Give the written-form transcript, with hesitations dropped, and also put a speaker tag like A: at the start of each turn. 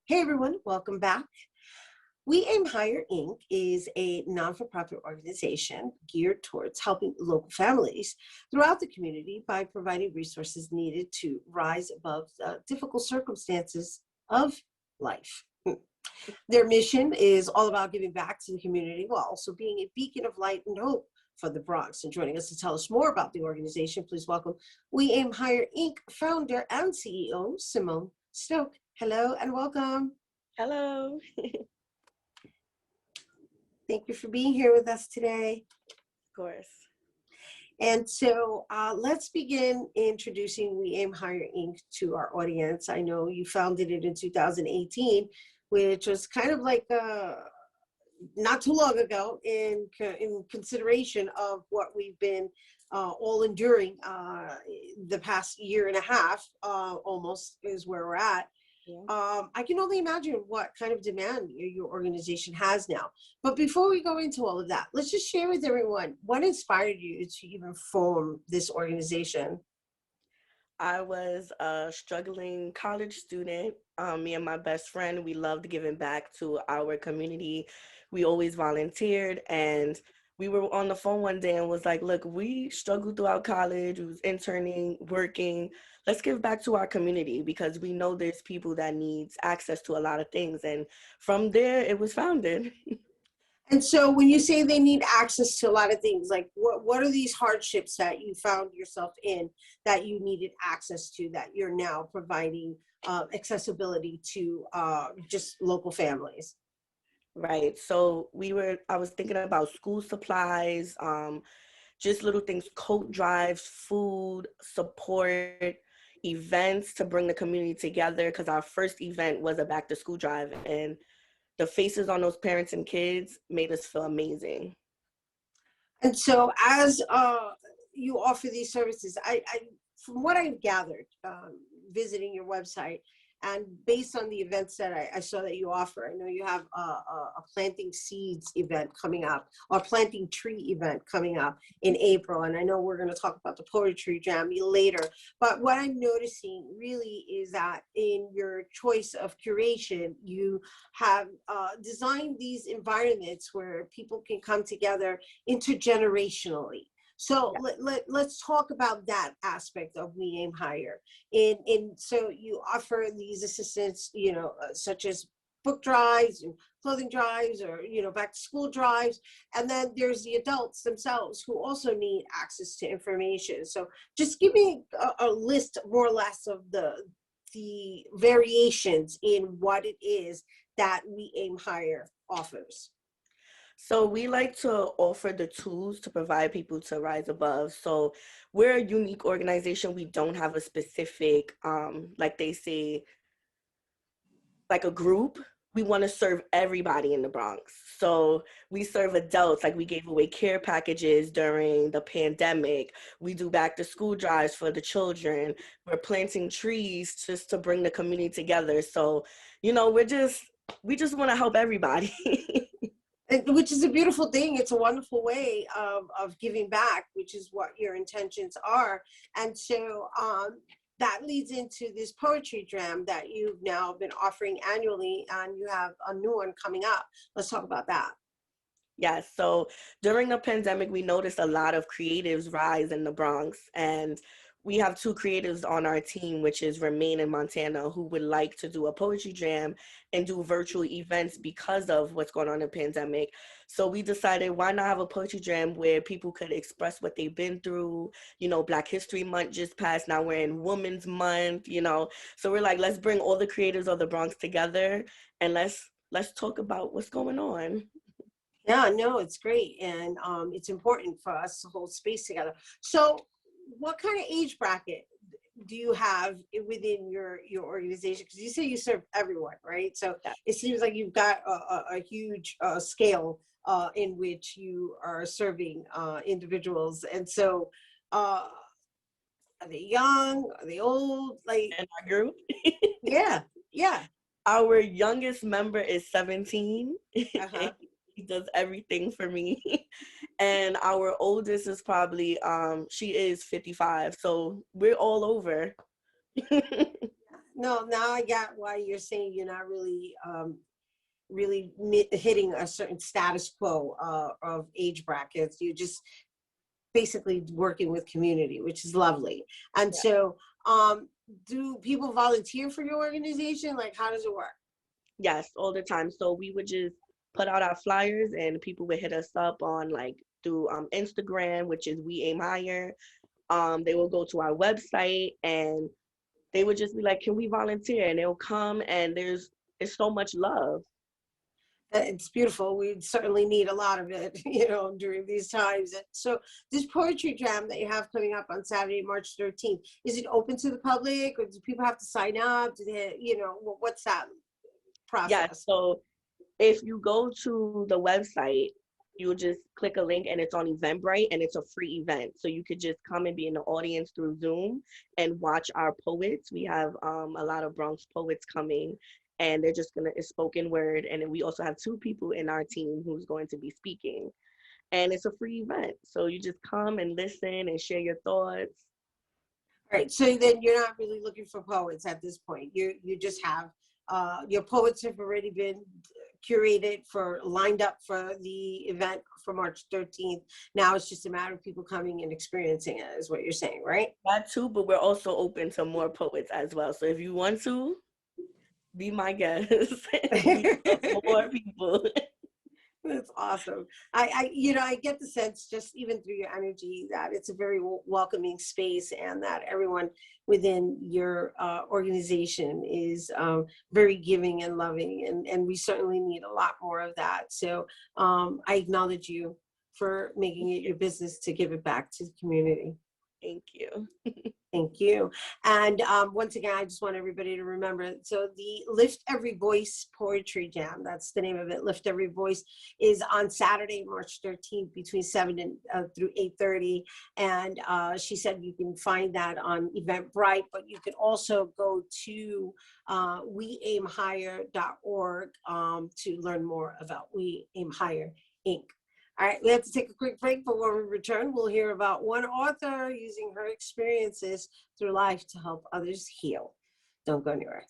A: Hey everyone, welcome back. We Aim Higher Inc. is a non-for-profit organization geared towards helping local families throughout the community by providing resources needed to rise above the difficult circumstances of life. Their mission is all about giving back to the community while also being a beacon of light and hope for the Bronx. And joining us to tell us more about the organization, please welcome We Aim Higher Inc. founder and CEO, Symone Stokes. Hello and welcome.
B: Hello.
A: Thank you for being here with us today.
B: Of course.
A: And so let's begin introducing We Aim Higher Inc. to our audience. I know you founded it in 2018, which was kind of like not too long ago in consideration of what we've been all enduring the past year and a half, almost is where we're at.
B: Yeah.
A: I can only imagine what kind of demand your organization has now. But before we go into all of that, let's just share with everyone what inspired you to even form this organization.
B: I was a struggling college student. Me and my best friend, we loved giving back to our community. We always volunteered, and we were on the phone one day and was like, look, we struggled throughout college. We was interning, working. Let's give back to our community because we know there's people that needs access to a lot of things. And from there, it was founded.
A: And so when you say they need access to a lot of things, like what are these hardships that you found yourself in that you needed access to that you're now providing accessibility to just local families?
B: Right. So I was thinking about school supplies, just little things, coat drives, food, support, events to bring the community together. Because our first event was a back to school drive, and the faces on those parents and kids made us feel amazing.
A: And so as you offer these services, from what I've gathered, visiting your website, and based on the events that I saw that you offer, I know you have a planting seeds event coming up, or planting tree event coming up in April. And I know we're going to talk about the poetry jam later. But what I'm noticing really is that in your choice of curation, you have designed these environments where people can come together intergenerationally. So let's talk about that aspect of We Aim Higher. So you offer these assistance, such as book drives and clothing drives, or back to school drives, and then there's the adults themselves who also need access to information. So just give me a list more or less of the variations in what it is that We Aim Higher offers.
B: So we like to offer the tools to provide people to rise above. So we're a unique organization. We don't have a specific, like they say, like a group. We want to serve everybody in the Bronx. So we serve adults, like we gave away care packages during the pandemic. We do back to school drives for the children. We're planting trees just to bring the community together. So, we just want to help everybody.
A: Which is a beautiful thing. It's a wonderful way of giving back, which is what your intentions are. And so that leads into this poetry jam that you've now been offering annually, and you have a new one coming up. Let's talk about that.
B: Yes. So during the pandemic, we noticed a lot of creatives rise in the Bronx. And we have two creatives on our team, which is Remain in Montana, who would like to do a poetry jam and do virtual events because of what's going on in the pandemic. So we decided, why not have a poetry jam where people could express what they've been through? Black History Month just passed. Now we're in Women's Month. So we're like, let's bring all the creators of the Bronx together and let's talk about what's going on.
A: Yeah, no, it's great. And it's important for us to hold space together. So what kind of age bracket do you have within your organization? Because you say you serve everyone, right? So
B: Yeah.
A: it seems like you've got a huge scale in which you are serving individuals. And so are they young? Are they old? Like,
B: In our group.
A: yeah, yeah.
B: Our youngest member is 17.
A: Uh-huh.
B: He does everything for me. And our oldest is probably she is 55. So we're all over.
A: No, now I got why you're saying you're not really hitting a certain status quo of age brackets. You're just basically working with community, which is lovely. And
B: Yeah.
A: so, do people volunteer for your organization? Like, how does it work?
B: Yes, all the time. So we would just put out our flyers and people would hit us up on like through Instagram, which is We Aim Higher. They will go to our website and they would just be like, "Can we volunteer?" And they'll come and it's so much love.
A: It's beautiful. We certainly need a lot of it, during these times. And so, this poetry jam that you have coming up on Saturday, March 13th, is it open to the public, or do people have to sign up? Do they, what's that
B: Yes.
A: process?
B: So if you go to the website, you'll just click a link and it's on Eventbrite and it's a free event. So you could just come and be in the audience through Zoom and watch our poets. We have a lot of Bronx poets coming and they're just gonna it's spoken word. And then we also have two people in our team who's going to be speaking. And it's a free event. So you just come and listen and share your thoughts.
A: All right. So then you're not really looking for poets at this point. You just have your poets have already been curated for lined up for the event for March 13th. Now it's just a matter of people coming and experiencing it, is what you're saying, right?
B: That too, but we're also open to more poets as well. So if you want to, be my guest. We love more people.
A: That's awesome. I get the sense just even through your energy that it's a very welcoming space, and that everyone within your organization is very giving and loving, and we certainly need a lot more of that. So I acknowledge you for making it your business to give it back to the community.
B: Thank you.
A: Thank you. And once again, I just want everybody to remember, so the Lift Every Voice Poetry Jam, that's the name of it, Lift Every Voice, is on Saturday, March 13th between 7 and through 8:30. And she said you can find that on Eventbrite, but you can also go to weaimhigher.org to learn more about We Aim Higher, Inc. All right, we have to take a quick break, but when we return, we'll hear about one author using her experiences through life to help others heal. Don't go anywhere.